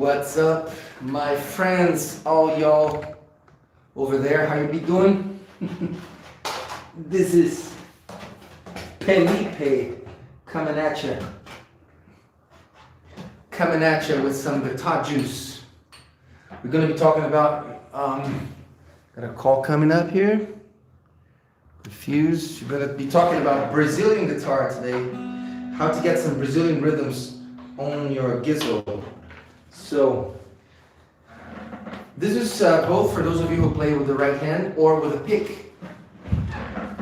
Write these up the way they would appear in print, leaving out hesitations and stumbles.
What's up, my friends, all y'all over there? How you be doing? This is Felipe coming at you with some guitar juice. We're gonna be talking about got a call coming up here. Confused. We're gonna be talking about Brazilian guitar today. How to get some Brazilian rhythms on your gizmo. So this is both for those of you who play with the right hand or with a pick,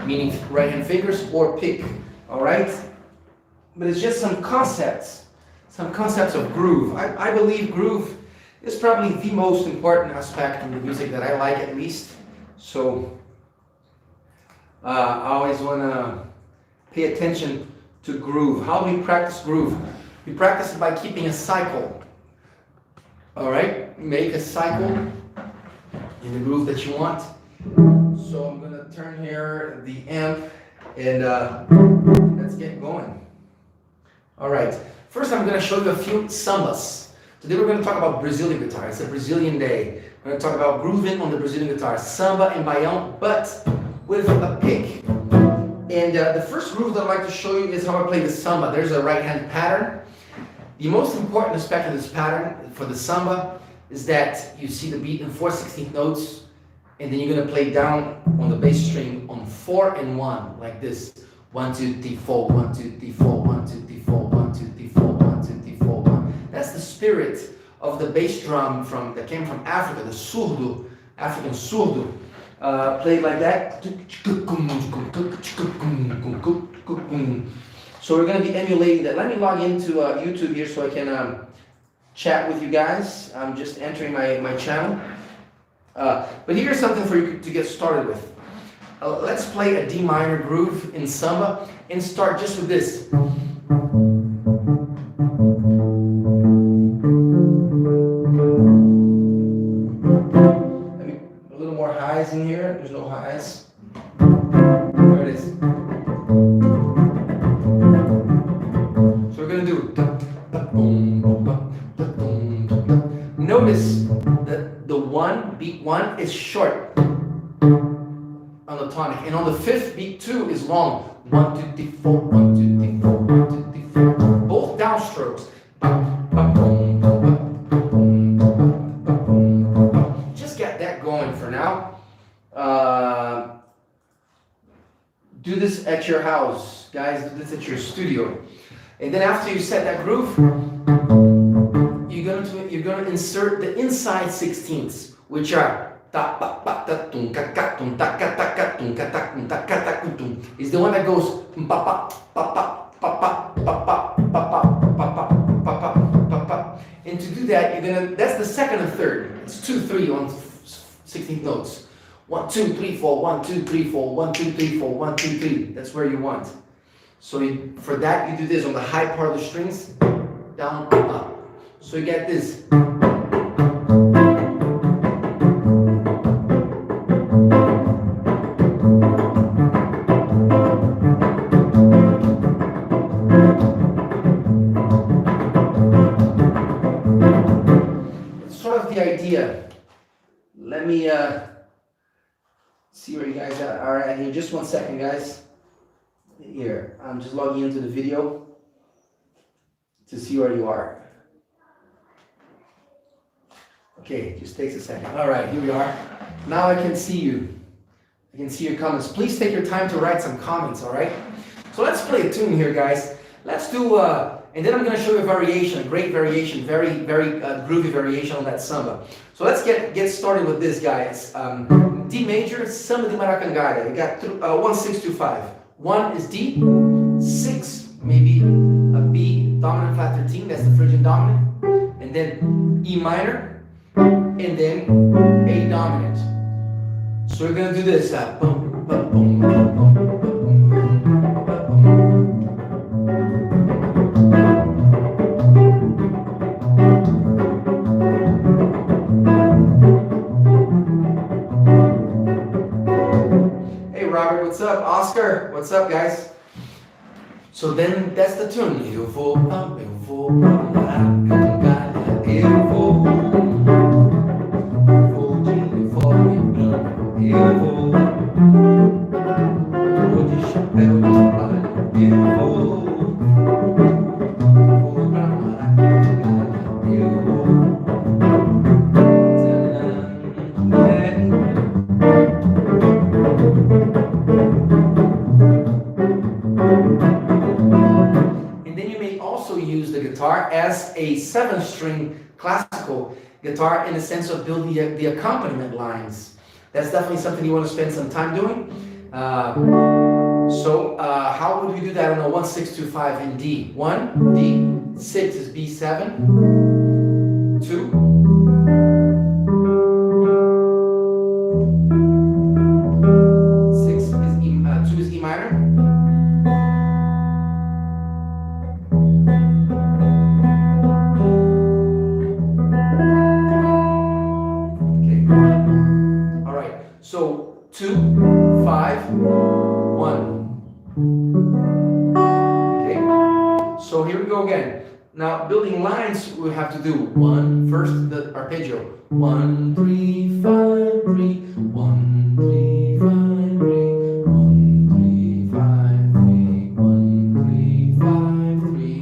meaning right hand fingers or pick. All right, but it's just some concepts of groove. I believe groove is probably the most important aspect in the music that I like, at least. So I always want to pay attention to groove. How do we practice groove? We practice it by keeping a cycle. All right, make a cycle in the groove that you want. So I'm gonna turn here the amp and let's get going. All right, first I'm gonna show you a few sambas. Today we're gonna talk about Brazilian guitar. It's a Brazilian day. We're gonna talk about grooving on the Brazilian guitar, samba and baião, but with a pick. And the first groove that I'd like to show you is how I play the samba. There's a right hand pattern. The most important aspect of this pattern for the samba is that you see the beat in 4/16 notes, and then you're going to play down on the bass string on 4 and 1, like this. 1, 2, 3, 4, 1, 2, 3, 4, 1, 2, 3, 4, 1, 2, 3, 4, 1, 2, 3, 4, 1. That's the spirit of the bass drum that came from Africa, the surdo, African surdo. Played like that. So we're going to be emulating that. Let me log into YouTube here so I can chat with you guys. I'm just entering my channel. But here's something for you to get started with. Let's play a D minor groove in samba and start just with this. In here, there's no highs. There it is. So we're gonna do. Notice that the beat one is short on the tonic, and on the fifth, beat 2 is long. 1, 2, 3, 4, 1, 2, 3, 4, 1, 2, 3, 4. Both downstrokes. Just get that going for now. Do this at your house, guys. Do this at your studio, and then after you set that groove, you're gonna insert the inside 16ths, which are is the one that goes and to do that, that's the second and third. It's 2, 3 on 16th notes. 1, 2, 3, 4, 1, 2, 3, 4, 1, 2, 3, 4, 1, 2, 3. That's where you want. So for that, you do this on the high part of the strings, down, up. So you get this. It's sort of the idea. Let me see where you guys are at here. Just 1 second, guys. Here, I'm just logging into the video to see where you are. Okay, just takes a second. All right, here we are. Now I can see you. I can see your comments. Please take your time to write some comments, all right? So let's play a tune here, guys. Let's do, and then I'm going to show you a variation, a great variation, very, very groovy variation on that samba. So let's get started with this, guys. D major, samba de Maracangalha. You got 1, 6, 2, 5. 1 is D, 6 maybe a B dominant flat 13. That's the Phrygian dominant, and then E minor, and then A dominant. So we're gonna do this. What's up, Oscar? What's up, guys? So then that's the tune. Eu vou pra Maracangalha, eu vou 7-string classical guitar in the sense of building the accompaniment lines. That's definitely something you want to spend some time doing. How would we do that on a 1, 6, 2, 5 in D? 1, D, 6 is B7, 2, 2 is E minor. Okay. All right. So 2, 5, 1. Okay. So here we go again. Now building lines, we have to do 1 first, the arpeggio. 1, 3, 5, 3, 1, 3, 5, 3. 1, 3, 5, 3.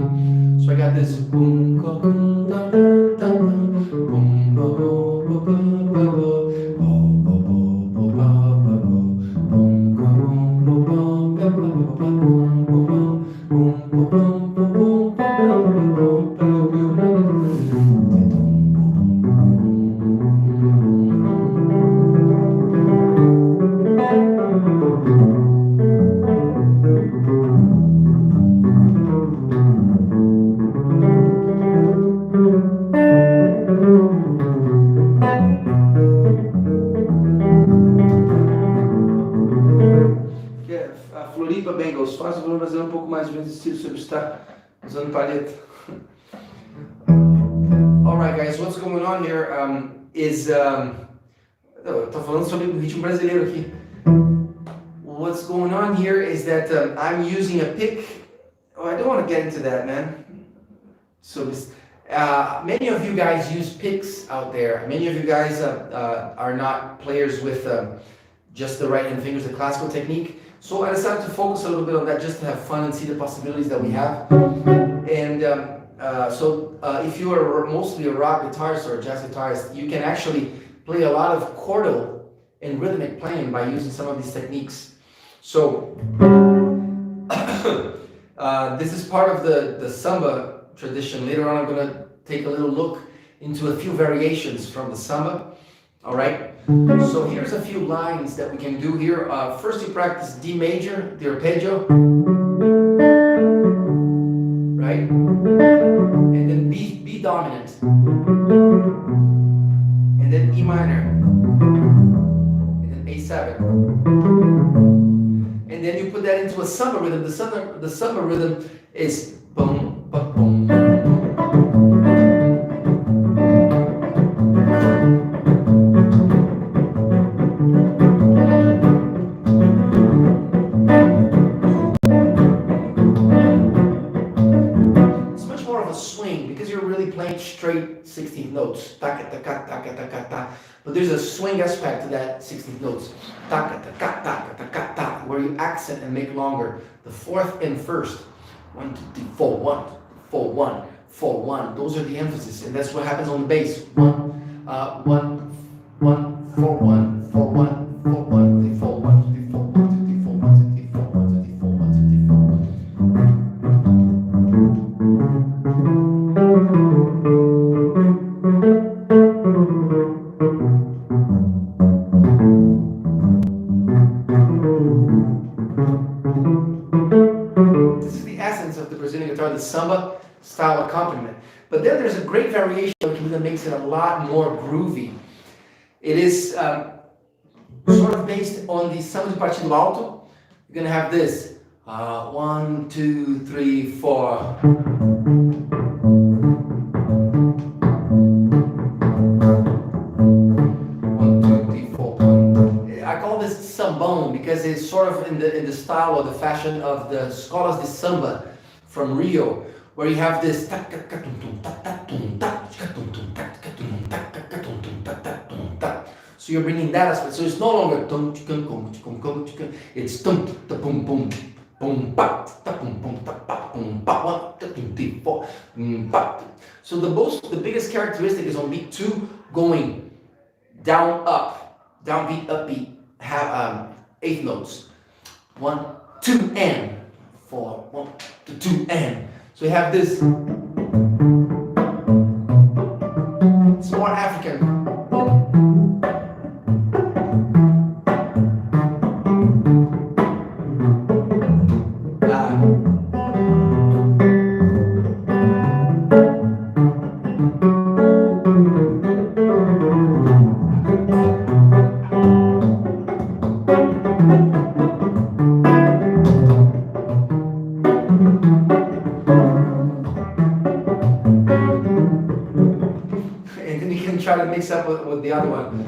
So I got this boom, boom, da, da, da, boom, ba, ba, ba, ba, ba, Felipe Bengals, faz o volume brasileiro um pouco mais de estilo sobre estar usando palheta. Alright guys, what's going on here tô falando sobre o ritmo brasileiro aqui. What's going on here is that I'm using a pick. Oh, I don't want to get into that, man. So many of you guys use picks out there. Many of you guys are not players with just the right hand fingers, the classical technique. So I decided to focus a little bit on that just to have fun and see the possibilities that we have. And if you are mostly a rock guitarist or a jazz guitarist, you can actually play a lot of chordal and rhythmic playing by using some of these techniques. So this is part of the samba tradition. Later on I'm going to take a little look into a few variations from the samba. All right, so here's a few lines that we can do here. First you practice D major, the arpeggio, right? And then B dominant, and then E minor, and then A7. And then you put that into a samba rhythm. The samba rhythm is boom, ba, boom. Straight 16th notes, taka taka taka taka ta. But there's a swing aspect to that 16th notes, taka taka taka taka ta, where you accent and make longer. The fourth and first, 1, 2, 3, 4, 1, 4, 1, 4, 1. Those are the emphasis, and that's what happens on the bass. 1, 1, 1, 4, 1, 4, 1, 4, 1, 3, 4, 1, 2, 3, 4, 1, 2, 3, 4, 1, 2, 3, 4, 1, 2, 3, 4, 1, 2, 3, 4, 1. The samba style accompaniment. But then there's a great variation that makes it a lot more groovy. It is sort of based on the samba de partido alto. You're going to have this 1, 2, 3, 4. I call this sambone because it's sort of in the style or the fashion of the escolas de samba from Rio, where you have this. So you're bringing that aspect. So it's no longer it's boom boom boom boom 1, 2, 3, 4. So the biggest characteristic is on beat 2 going down up, downbeat, upbeat, have 8 notes. 1, 2 and 4, 1, 2 and. So you have this. It's more African. And then you can try to mix up with the other one.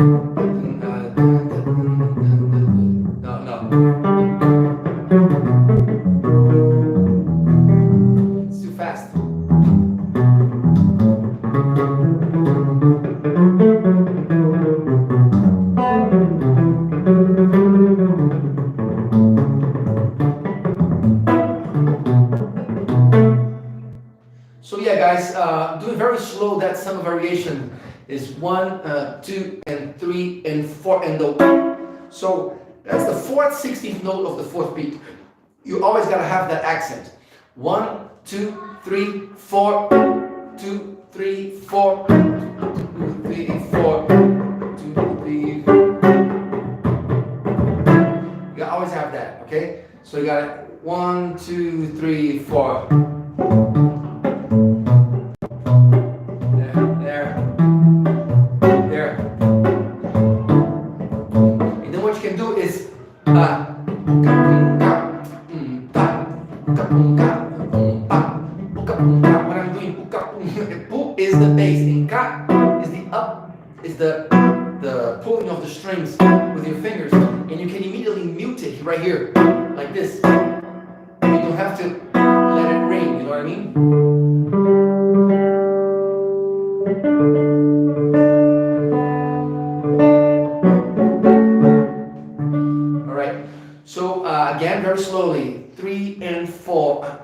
No. It's too fast. So yeah, guys, do it very slow. That summer variation is 1, 2, and 3, and 4, and the. So that's the 4th, 16th note of the 4th beat. You always gotta have that accent. 1, 2, 3, 4, 2, 3, 4, 2, 3, 4, 2, 3. You always have that, okay? So you got 1, 2, 3, 4. There. And then what you can do is what I'm doing, pu is the bass, and ka is the up, is the pulling of the strings with your fingers, and you can immediately mute it right here, like this. You don't have to let it ring, you know what I mean? All right. So again, very slowly. 3 and 4.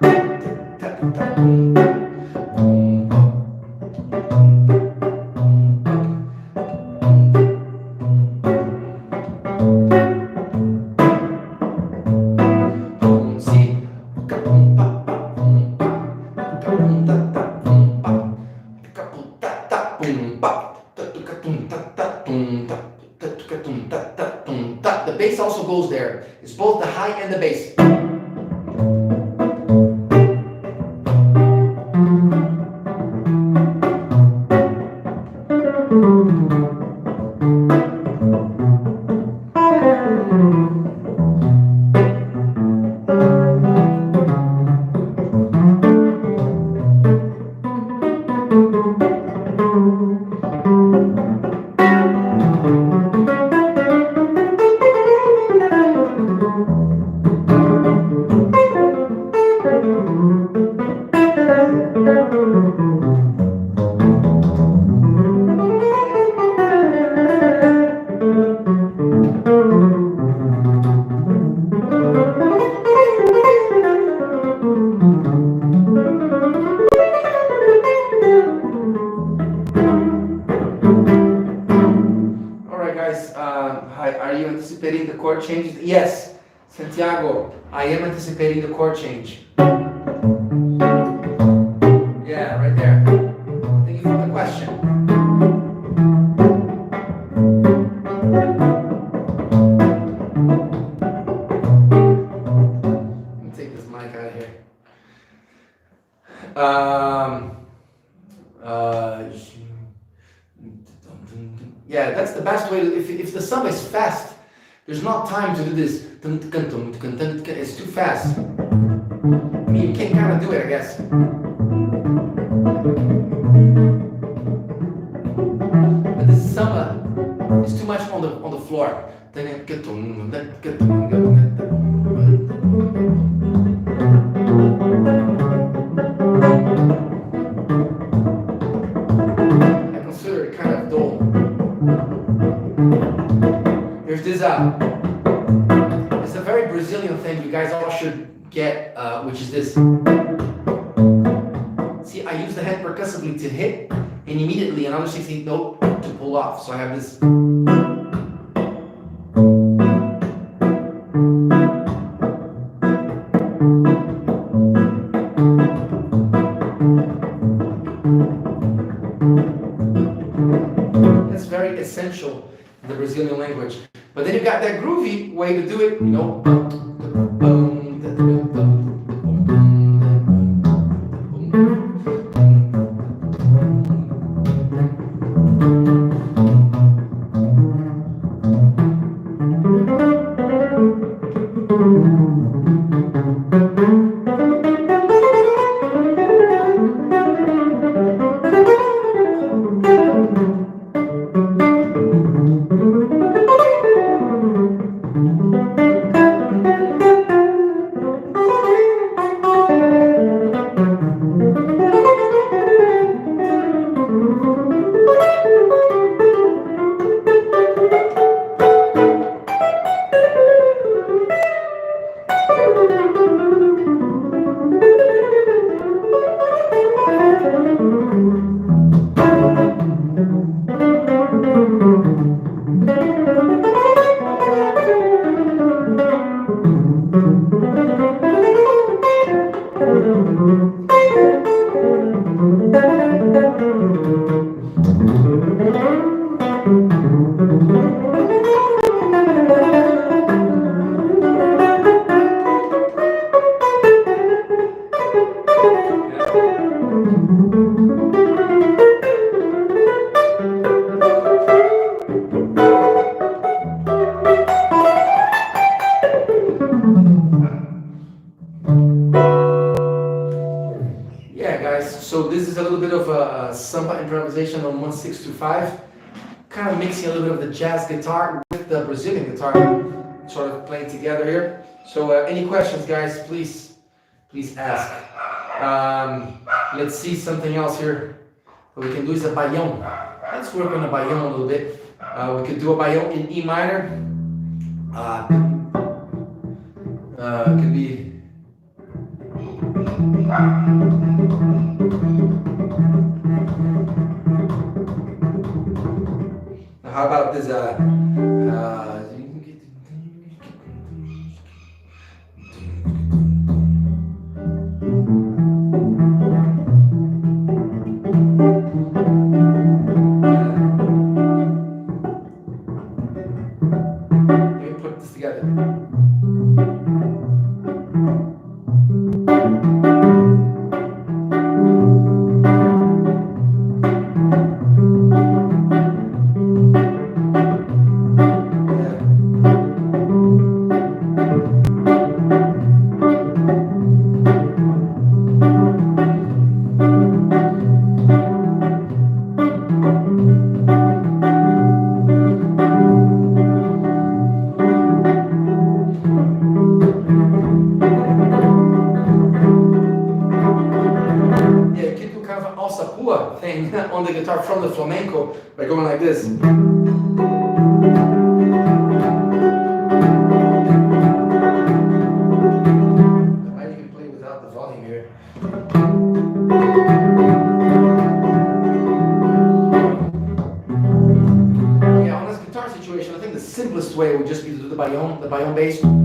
The bass also goes there. It's both the high and the bass. Are you anticipating the chord changes? Yes, Santiago, I am anticipating the chord change. Yeah, right there. Thank you for the question. Let me take this mic out of here. Yeah, that's the best way. If the sum is fast, there's not time to do this. It's too fast. I mean, you can kind of do it, I guess. But this summer is too much on the floor. I consider it kind of dull. There's this it's a very Brazilian thing you guys all should get, which is this. See, I use the hand percussively to hit, and immediately another 16th note to pull off. So I have this. very essential in the Brazilian language. But then you got that groovy way to do it, you know. So this is a little bit of a samba improvisation on 1/6-5, kind of mixing a little bit of the jazz guitar with the Brazilian guitar, sort of playing together here. So any questions, guys, please ask. Let's see something else here. What we can do is a baião. Let's work on the baião a little bit. We could do a baião in E minor. Could be. How about this? Let me put this together. Thing on the guitar from the flamenco by going like this. I might even play without the volume here. Yeah, on this guitar situation, I think the simplest way would just be to do the baião bass, and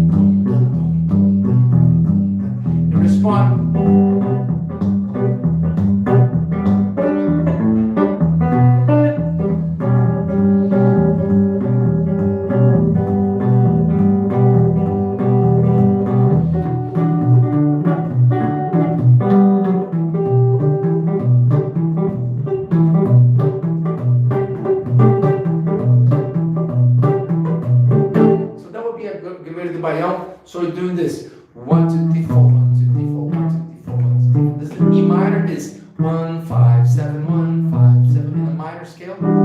respond. So we're doing this 1, 2, 3, 4, 1, 2, 3, 4, 1, 2, 3, 4, 1, 2, 3, 4. This is E minor is 1, 5, 7, 1, 5, 7 in a minor scale. 1,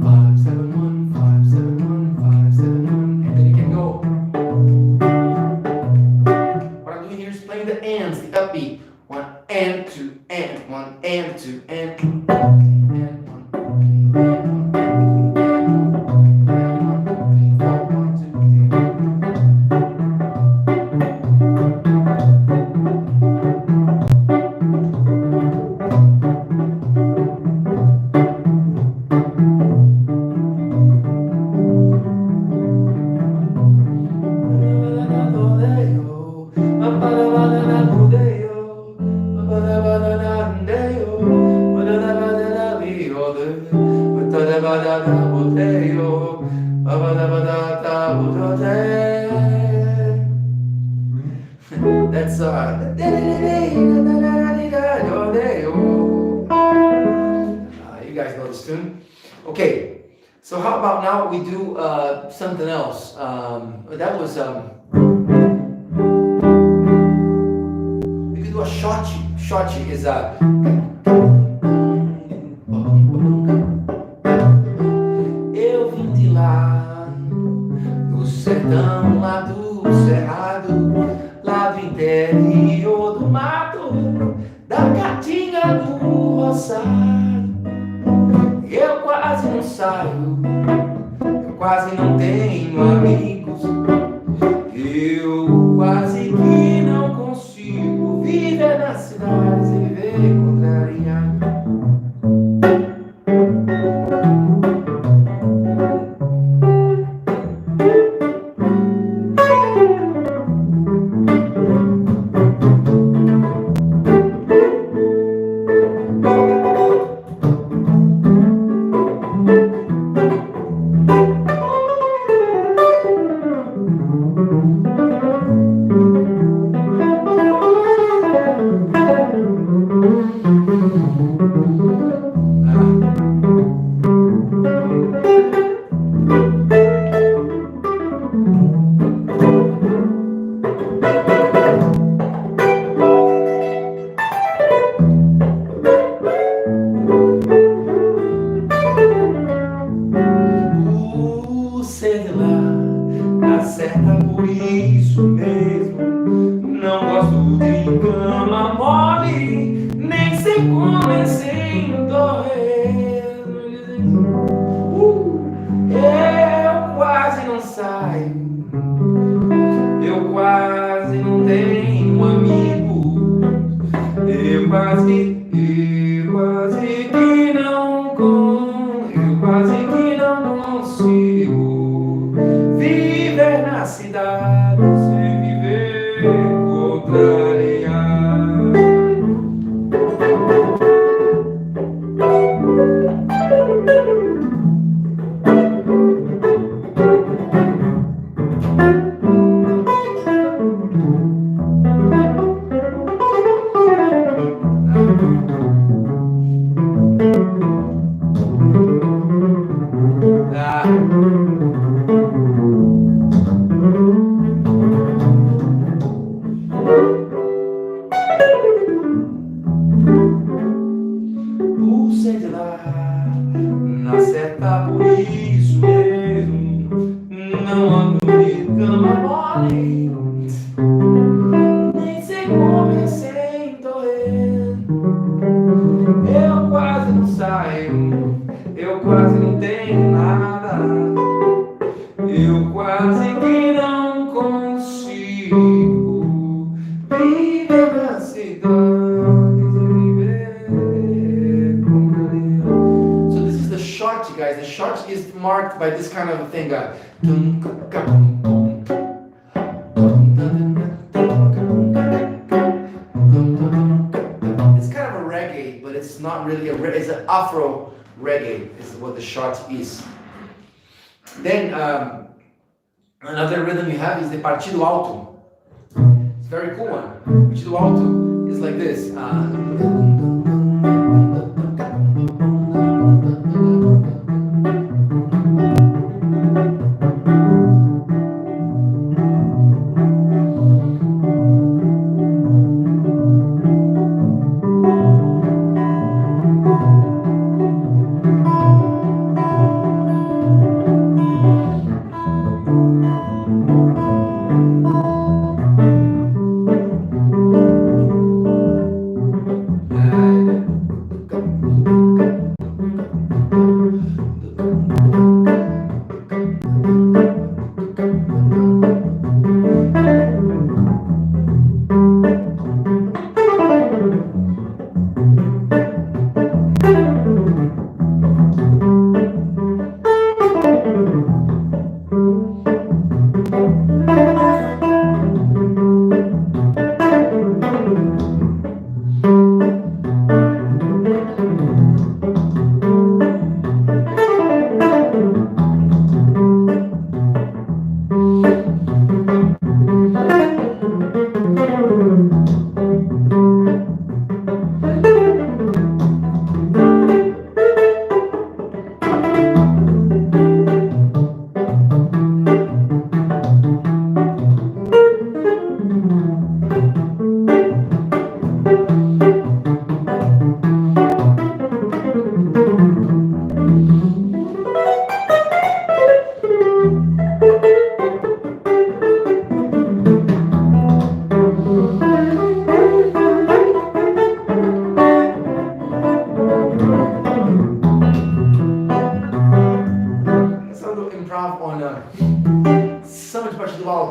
5, 7, 1, 5, 7, 1, 5, 7, 1, and then you can go. What I'm doing here is playing the ands, the upbeat. 1 and 2 and 1 and 2 and 1 and 1 and 1. That's you guys know this tune. Okay, so how about now we do something else? That was we could do a shotty. Shotty is a eu vim de lá do sertão, lá do cerrado, lá do interior do mato, da caatinga do roçado. Eu quase não saio, eu quase não tenho amigos, eu quase que não consigo viver na cidade sem viver contrariado. By this kind of a thing, it's kind of a reggae, but it's not really a reggae. It's an Afro reggae. Is what the shot is. Then another rhythm you have is the partido alto. It's a very cool one. Partido alto is like this.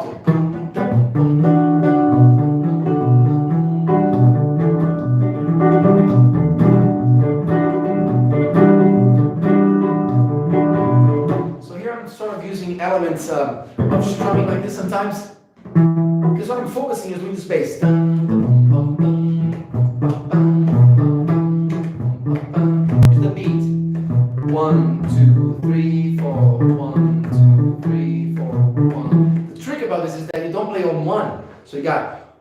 alto. So here I'm sort of using elements of strumming like this sometimes, because what I'm focusing is doing this bass. Here's the beat. 1, 2, 3, 4. 1, 2, 3, 4. 1. The trick about this is that you don't play on 1. So you got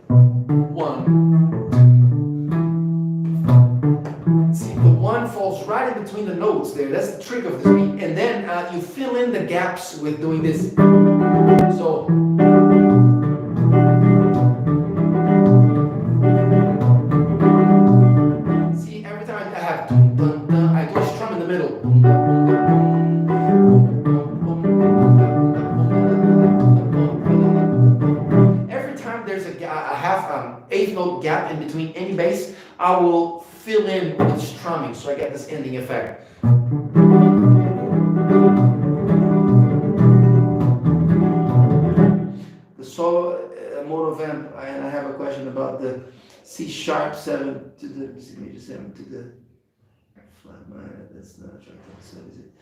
1. See, the 1 falls right in between the notes there. That's the trick of this beat. And then you fill in the gaps with doing this. So. See, every time I have I do a strum in the middle. Every time there's a half eighth note gap in between any bass, I will fill in with strumming, so I get this ending effect. The solo moto vamp, and I have a question about the C sharp 7 to the major 7 to the flat minor. That's not right. So is it?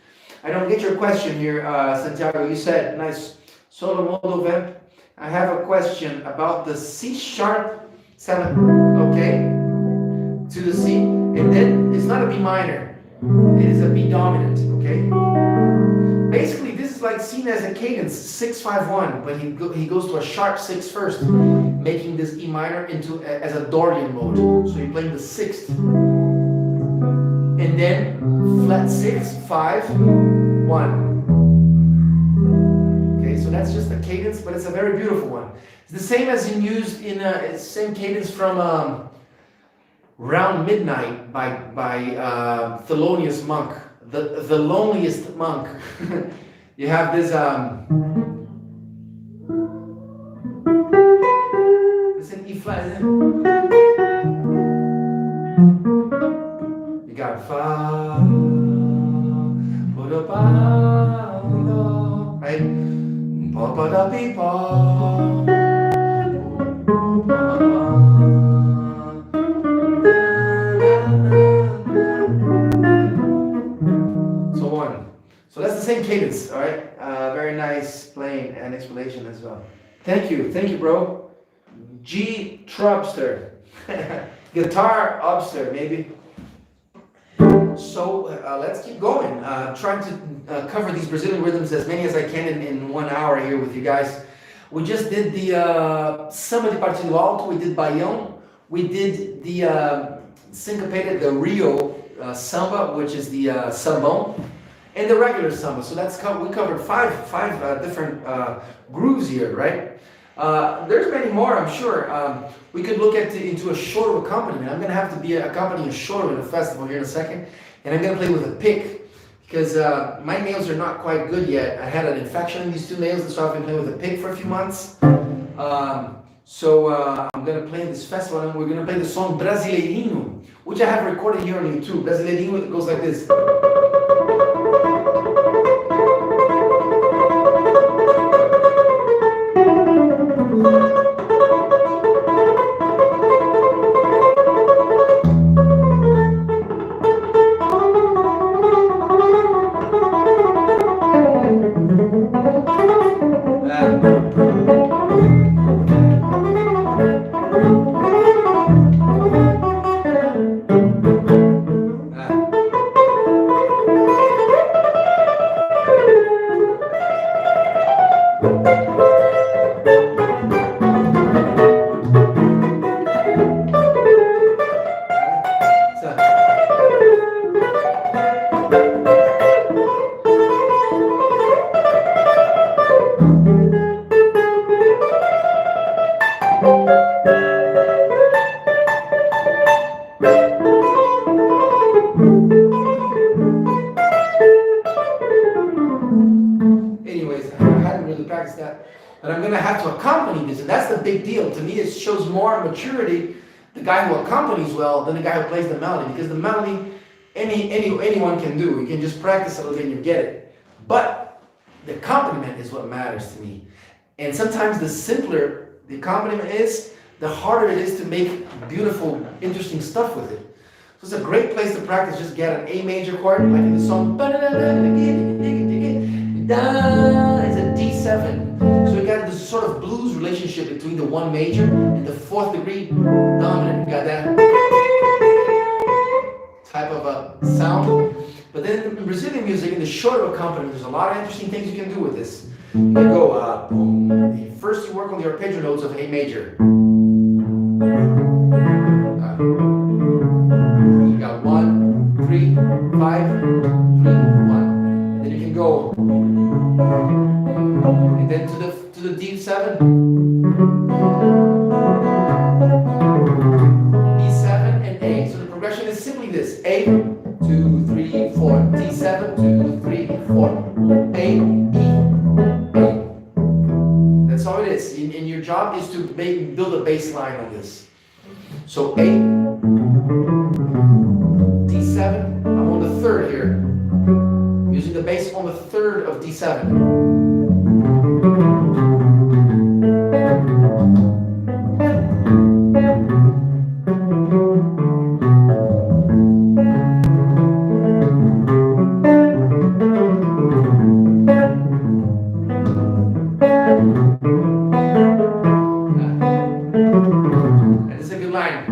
I don't get your question here, Santiago. You said nice solo moto vamp. I have a question about the C sharp 7. Okay. To the C, and then it's not a B minor, it is a B dominant, okay? Basically, this is like seen as a cadence, 6-5-1, but he goes to a sharp 6 first, making this E minor into as a Dorian mode. So you're playing the 6th, and then flat 6, 5, 1. Okay, so that's just a cadence, but it's a very beautiful one. It's the same as in used in same cadence from Round Midnight by Thelonious Monk, the loneliest monk. You have this it's an E flat, isn't it? You got fa, right? Pa pa da pi pa. So that's the same cadence, all right? Very nice playing and explanation as well. Thank you, bro. G Trubster, guitar obster, maybe. So let's keep going. Trying to cover these Brazilian rhythms as many as I can in 1 hour here with you guys. We just did the Samba de Partido Alto, we did Baião, we did the syncopated, the Rio Samba, which is the Sambão, and the regular samba. So that's we covered five different grooves here, right? There's many more, I'm sure. We could look into a shoro accompaniment. I'm going to have to be accompanying a shoro in a festival here in a second, and I'm going to play with a pick because my nails are not quite good yet. I had an infection in these 2 nails, and so I've been playing with a pick for a few months. So I'm going to play in this festival, and we're going to play the song Brasileirinho, which I have recorded here on YouTube. Brasileirinho goes like this. But I'm going to have to accompany this, and that's the big deal. To me, it shows more maturity, the guy who accompanies well, than the guy who plays the melody, because the melody, anyone can do. You can just practice a little bit and you get it. But the accompaniment is what matters to me. And sometimes the simpler the accompaniment is, the harder it is to make beautiful, interesting stuff with it. So it's a great place to practice. Just get an A major chord, like in the song. It's a D7. So you got this sort of blues relationship between the 1 major and the 4th degree dominant. You got that type of a sound. But then in Brazilian music, in the shorter accompaniment, there's a lot of interesting things you can do with this. You can go, first you work on the arpeggio notes of A major. You got 1, 3, 5, 3, 1. And then you can go, and then to the D7, E7 and A. So the progression is simply this: A, 2, 3, 4, D7, 2, 3, 4, A, E, A. That's all it is. And your job is to build a bass line on this. So A, D7, I'm on the 3rd here. I'm using the bass on the 3rd of D7. And it's a good line.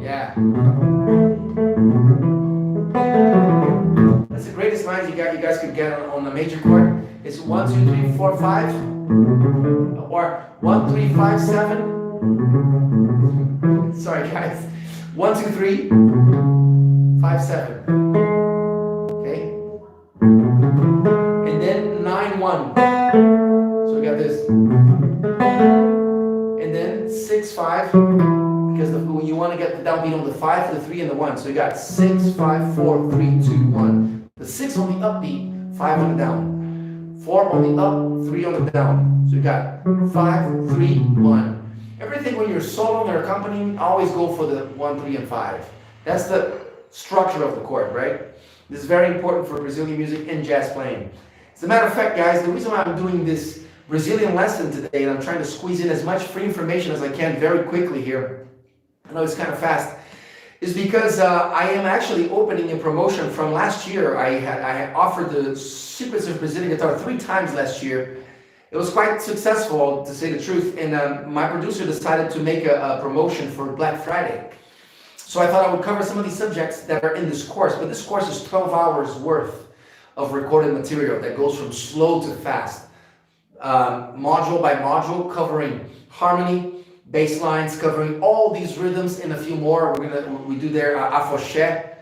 Yeah. That's the greatest lines you guys could get on the major chord. It's 1, 2, 3, 4, 5, or 1, 3, 5, 7. Sorry guys. 1, 2, 3, 5, 7. Okay. And then 9, 1. So we got this. And then 6, 5. Because you want to get the downbeat on the 5, the 3, and the 1. So you got 6, 5, 4, 3, 2, 1. The 6 on the upbeat, 5 on the down. 4 on the up, 3 on the down. So you got 5, 3, 1. Everything when you're soloing or accompanying, always go for the 1, 3, and 5. That's the structure of the chord, right? This is very important for Brazilian music and jazz playing. As a matter of fact, guys, the reason why I'm doing this Brazilian lesson today, and I'm trying to squeeze in as much free information as I can very quickly here, I know it's kind of fast, is because I am actually opening a promotion from last year. I had offered the Secrets of Brazilian Guitar 3 times last year. It was quite successful, to say the truth, and my producer decided to make a promotion for Black Friday. So I thought I would cover some of these subjects that are in this course, but this course is 12 hours worth of recorded material that goes from slow to fast, module by module, covering harmony, bass lines, covering all these rhythms and a few more. We do there afoxé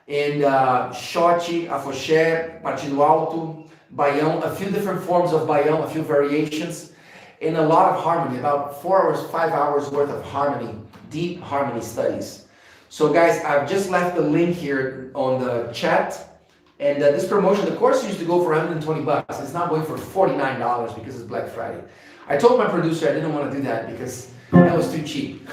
and shot, afoxé, partido alto, baião, a few different forms of baião, a few variations, and a lot of harmony, about 4 hours, 5 hours worth of harmony, deep harmony studies. So guys, I've just left the link here on the chat. And this promotion, the course used to go for $120. It's now going for $49 because it's Black Friday. I told my producer I didn't want to do that because that was too cheap.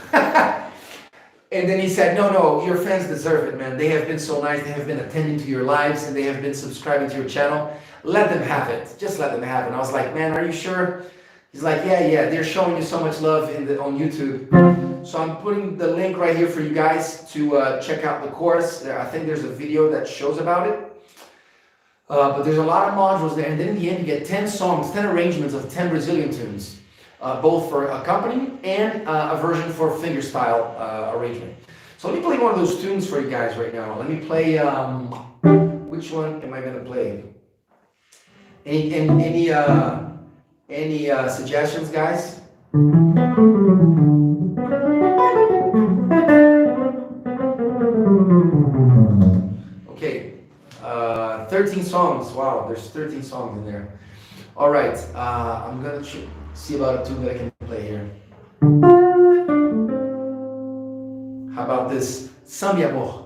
And then he said, no, your fans deserve it, man. They have been so nice. They have been attending to your lives and they have been subscribing to your channel. Let them have it. Just let them have it. And I was like, man, are you sure? He's like, yeah. They're showing you so much love on YouTube. So I'm putting the link right here for you guys to check out the course. I think there's a video that shows about it. But there's a lot of modules there, and then in the end you get 10 songs, 10 arrangements of 10 Brazilian tunes, both for accompanying and a version for fingerstyle arrangement. So let me play one of those tunes for you guys right now. Let me play, which one am I going to play? Any suggestions, guys? Okay. 13 songs. Wow, there's 13 songs in there. All right, I'm gonna see about a tune that I can play here. How about this? Samba Amor.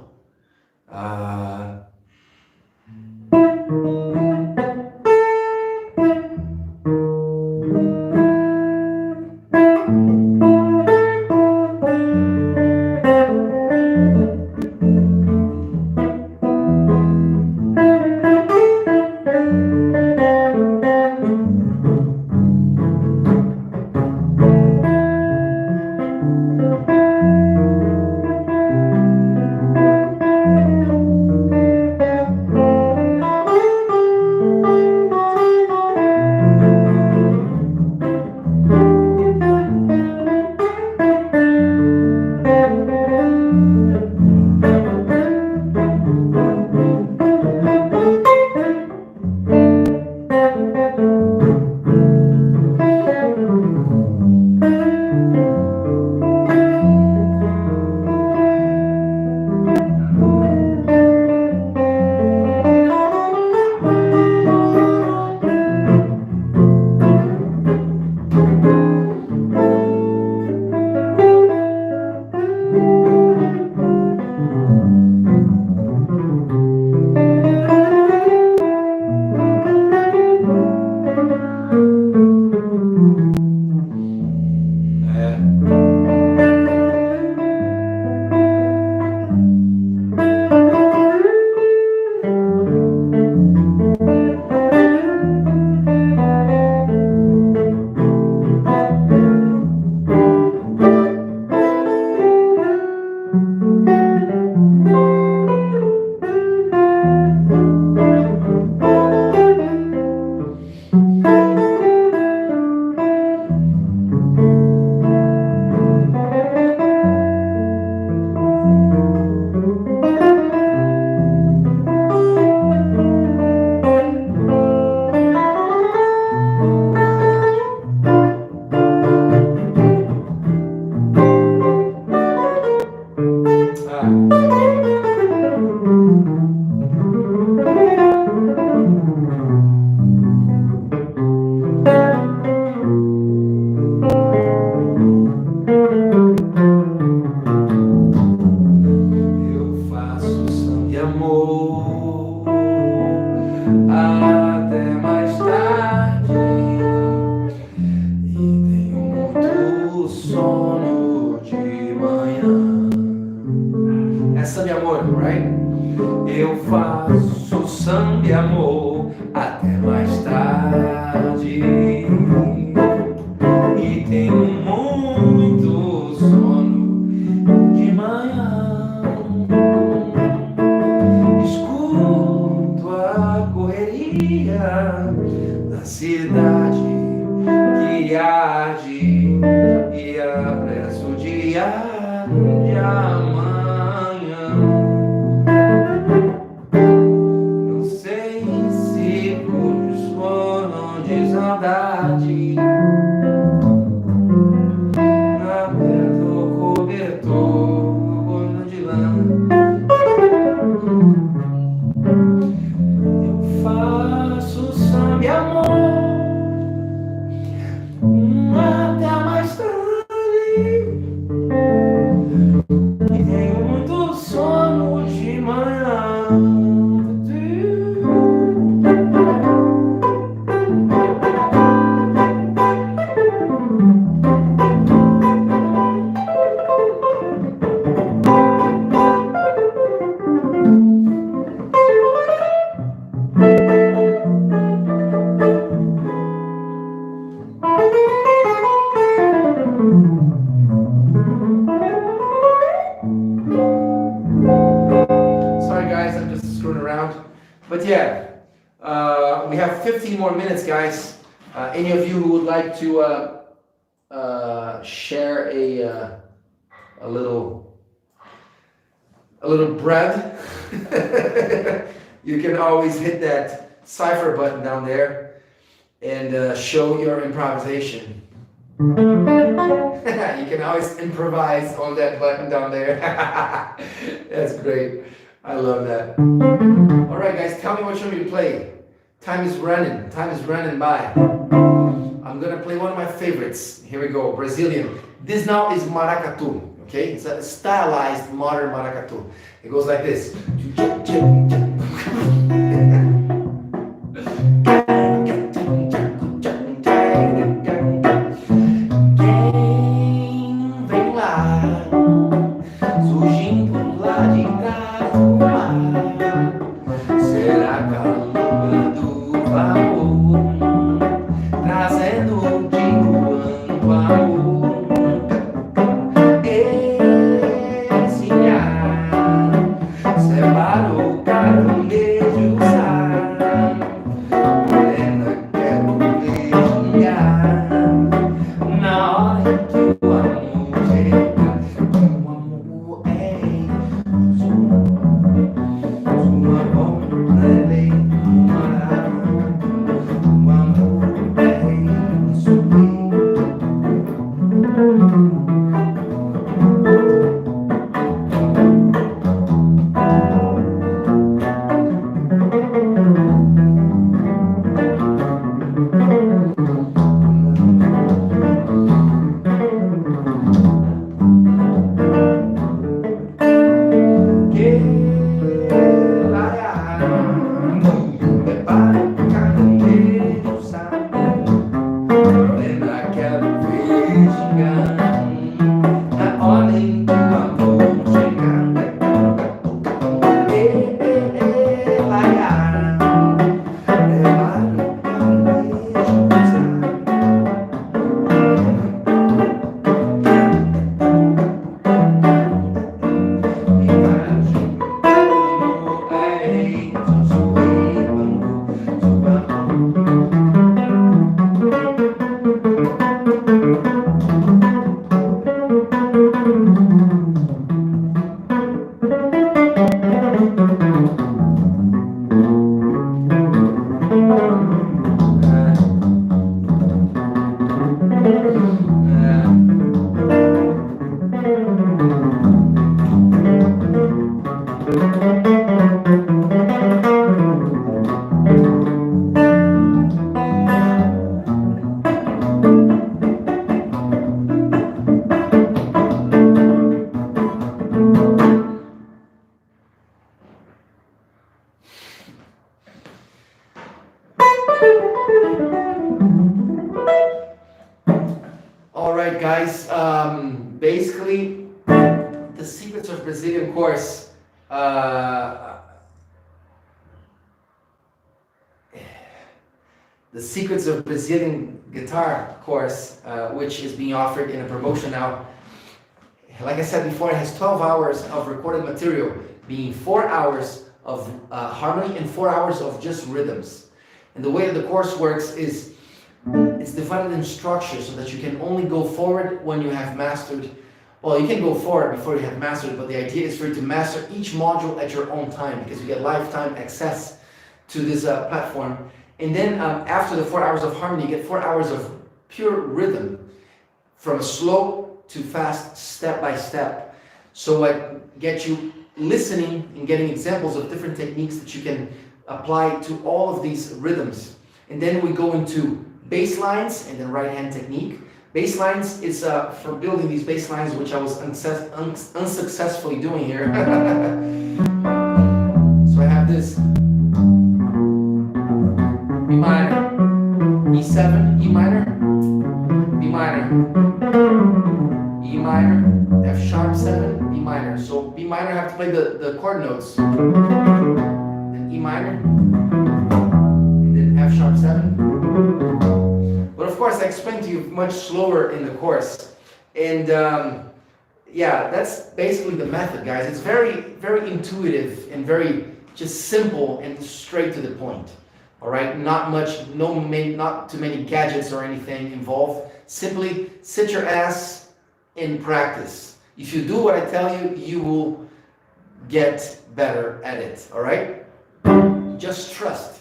amor. Até mais tarde. E tenho muito sono de manhã. É samba amor, right? Eu faço samba amor até mais tarde. E tenho muito sono de manhã. Escuto a correria da cidade que arde e apresso o dia de amanhã. Não sei se por sono de saudade aperto o cobertor bolo de lã. Eu faço samba amor até mais tarde e tenho muito sono de manhã. But yeah, we have 15 more minutes, guys. Any of you who would like to share a little bread, you can always hit that cipher button down there and show your improvisation. You can always improvise on that button down there. That's great. I love that. All right, guys, tell me what you want me to play. Time is running. Time is running by. I'm going to play one of my favorites. Here we go, Brazilian. This now is Marakatun, okay? It's a stylized modern Marakatun. It goes like this. right, guys. Basically, the Secrets of Brazilian course. The Secrets of Brazilian Guitar course, which is being offered in a promotion now. Like I said before, it has 12 hours of recorded material, being 4 hours of harmony and 4 hours of just rhythms. And the way that the course works is it's divided in structure so that you can only go forward when you have mastered. Well, you can go forward before you have mastered, but the idea is for you to master each module at your own time, because you get lifetime access to this platform. And then after the 4 hours of harmony, you get 4 hours of pure rhythm, from slow to fast, step by step. So I get you listening and getting examples of different techniques that you can apply to all of these rhythms. And then we go into bass lines and then right hand technique. Bass lines is for building these bass lines, which I was unsuccessfully doing here. So I have this B minor, E7, E minor, B minor, E minor, F sharp 7, B minor. So B minor, I have to play the chord notes. Then E minor, and then F sharp 7. But of course, I explained to you much slower in the course. And yeah, that's basically the method, guys. It's very, very intuitive and very just simple and straight to the point. All right, not too many gadgets or anything involved. Simply sit your ass and practice. If you do what I tell you, you will get better at it. All right, just trust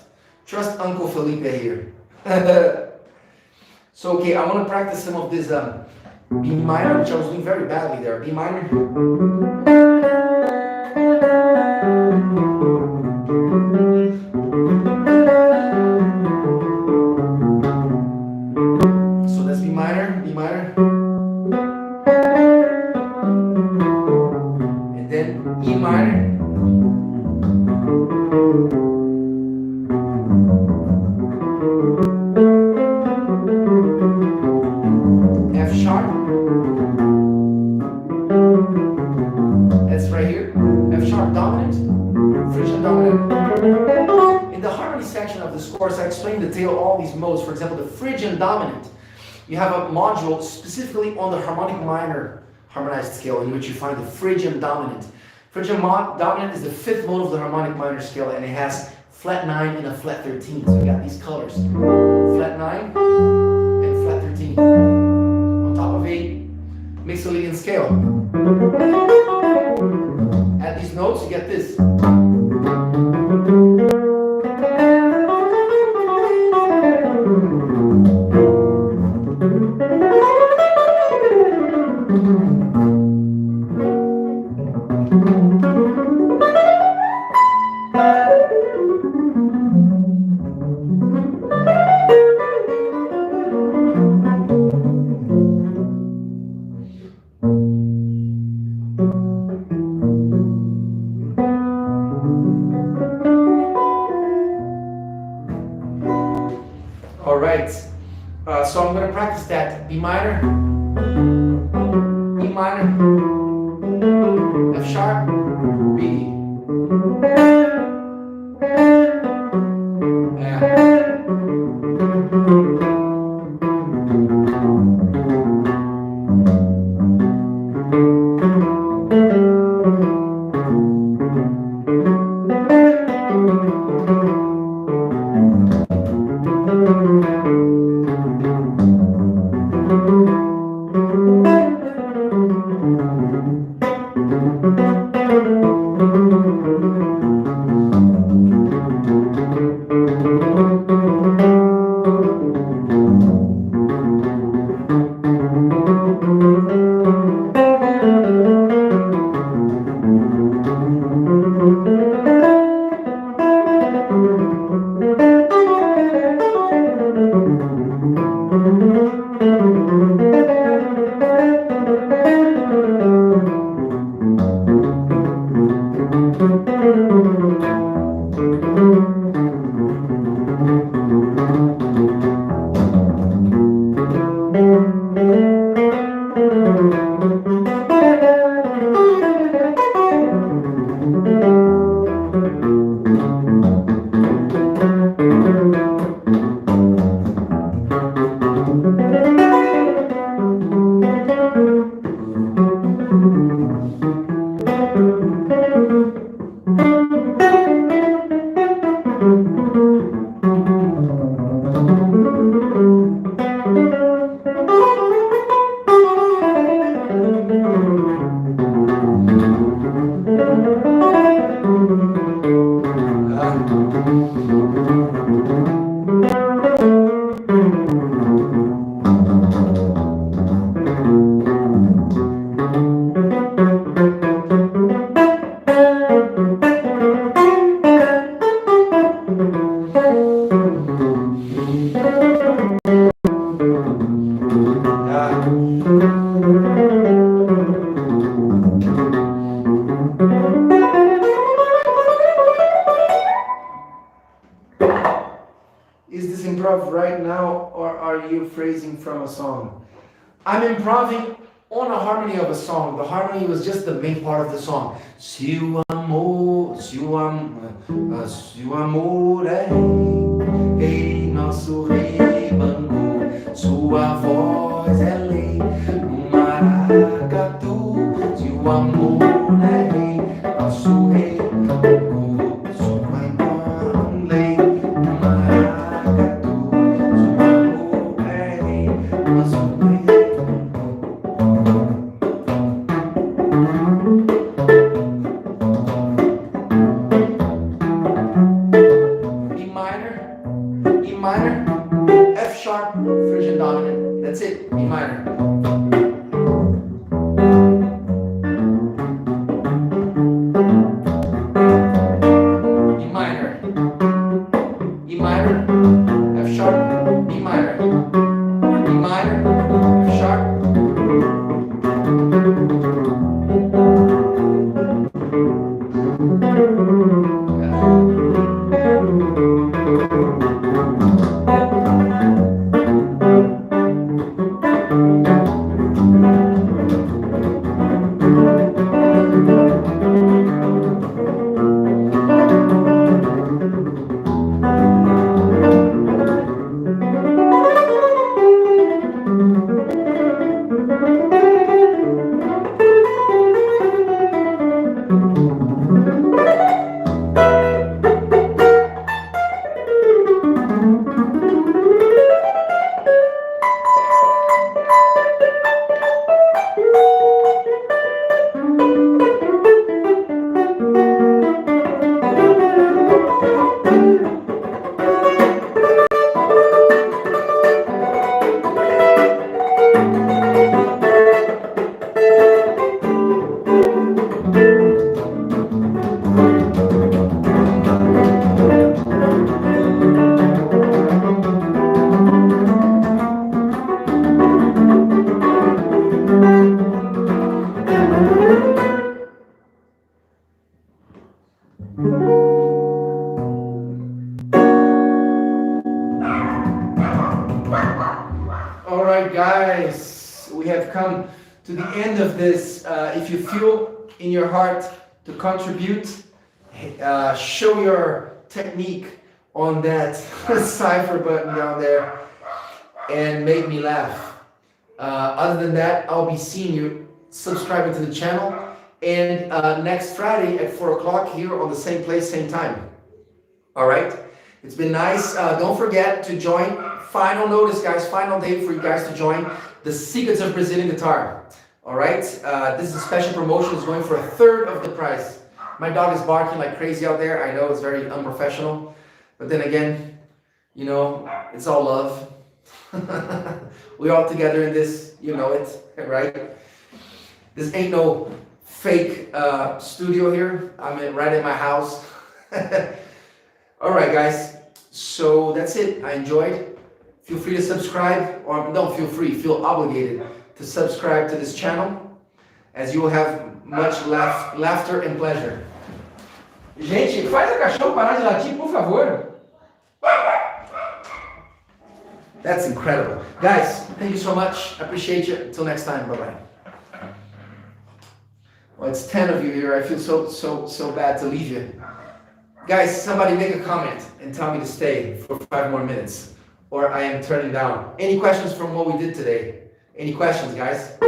Uncle Felipe here. So okay, I want to practice some of this B minor, which I was doing very badly there. B minor. So that's B minor, B minor. And then E minor. F sharp. That's right here. F sharp dominant, Phrygian dominant. In the harmony section of this course, I explain in detail all these modes. For example, the Phrygian dominant. You have a module specifically on the harmonic minor harmonized scale in which you find the Phrygian dominant. Phrygian dominant is the 5th mode of the harmonic minor scale, and it has flat 9 and a flat 13. So we got these colors. Flat 9 and flat 13. On top of a Mixolydian scale. Add these notes, you get this. So I'm going to practice that. B minor, E minor, F sharp, B. Is this improv right now, or are you phrasing from a song? I'm improving on a harmony of a song. The harmony was just the main part of the song. Se o amor é rei, nosso rebanho, sua voz é lei. No Marakatun, se o amor é rei, nosso rebanho, sua lei. No Marakatun, se o amor é rei, nosso rebanho. E minor, F sharp, Phrygian dominant. That's it, E minor. E minor, E minor, F sharp, E minor. E minor, F sharp. All right, guys, we have come to the end of this. If you feel in your heart to contribute, show your technique on that cipher button down there and make me laugh. Other than that, I'll be seeing you subscribing to the channel, and next Friday at 4 o'clock here on the same place, same time. All right, it's been nice. Don't forget to join. Final notice, guys, final day for you guys to join the Secrets of Brazilian Guitar. All right, this is a special promotion. It's going for a third of the price. My dog is barking like crazy out there. I know it's very unprofessional, but then again, you know, it's all love. We're all together in this, you know it, right? This ain't no fake studio here. I'm right at my house. All right, guys, so that's it. I enjoyed. Feel free to subscribe, or don't feel free, feel obligated to subscribe to this channel, as you will have much laughter and pleasure. Gente, faz a cachorro parar de latir, por favor. That's incredible. Guys, thank you so much. I appreciate you. Until next time, bye-bye. Well, it's 10 of you here. I feel so bad to leave you. Guys, somebody make a comment and tell me to stay for 5 more minutes, or I am turning down. Any questions from what we did today? Any questions, guys?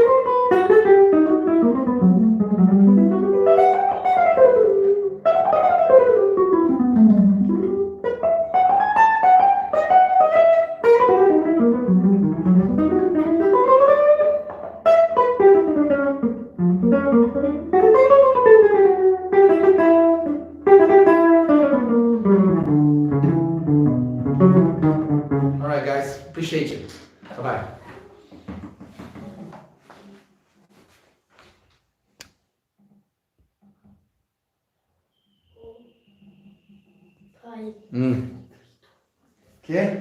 guys. Appreciate you. Bye-bye. Okay?